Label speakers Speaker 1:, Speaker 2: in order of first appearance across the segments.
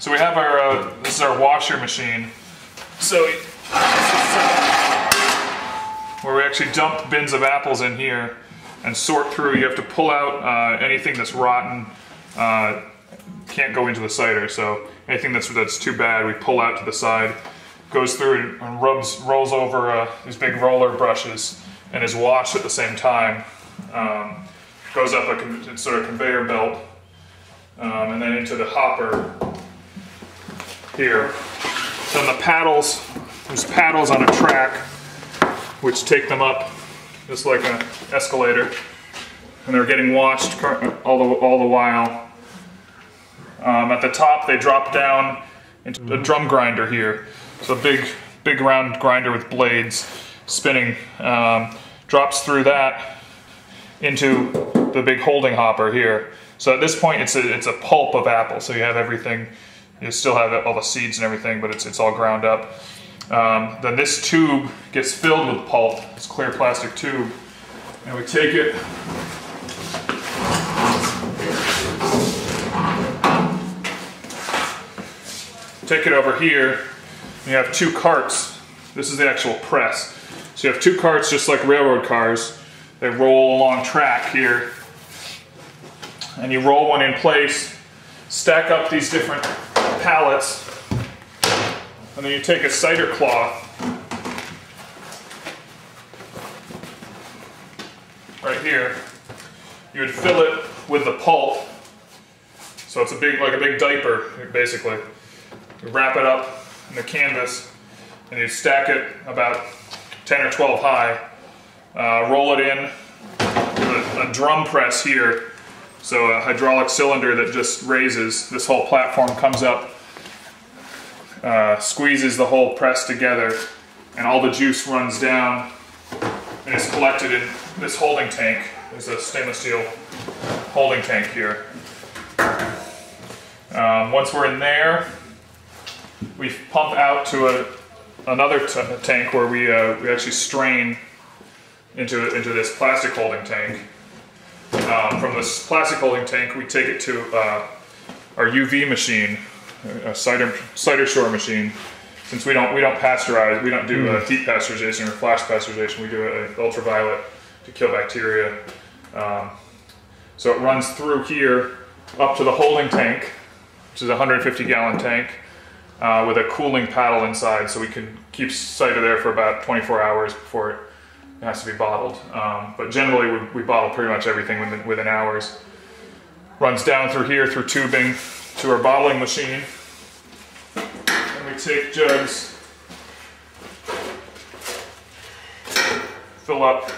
Speaker 1: So we have our, this is our washer machine. So where we actually dump bins of apples in here and sort through. You have to pull out anything that's rotten, can't go into the cider. So anything that's too bad, we pull out to the side, goes through and rolls over these big roller brushes and is washed at the same time. Goes up a sort of conveyor belt and then into the hopper here. So the paddles, there's paddles on a track which take them up just like an escalator, and they're getting washed all the while. At the top they drop down into a drum grinder here. So a big round grinder with blades spinning, drops through that into the big holding hopper here. So at this point it's a pulp of apple, so you have everything. You still have all the seeds and everything, but it's all ground up. Then this tube gets filled with pulp, this clear plastic tube, and we take it, over here, and you have two carts. This is the actual press. So you have two carts just like railroad cars. They roll along track here, and you roll one in place, stack up these different pallets, and then you take a cider cloth right here. You would fill it with the pulp, so it's like a big diaper basically. You wrap it up in the canvas and you stack it about 10 or 12 high, roll it in with a drum press here. So a hydraulic cylinder that just raises, this whole platform comes up, squeezes the whole press together, and all the juice runs down and is collected in this holding tank. There's a stainless steel holding tank here. Once we're in there, we pump out to another tank where we actually strain into this plastic holding tank. From this plastic holding tank, we take it to our UV machine, a cider shore machine. Since we don't pasteurize, we don't do deep pasteurization or flash pasteurization. We do it ultraviolet to kill bacteria. So it runs through here up to the holding tank, which is a 150-gallon tank with a cooling paddle inside, so we can keep cider there for about 24 hours before it has to be bottled. But generally we bottle pretty much everything within hours. Runs down through here through tubing to our bottling machine. And we take jugs, fill up,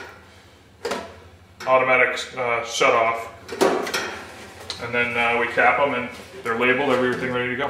Speaker 1: automatic shut off, and then we cap them and they're labeled, everything ready to go.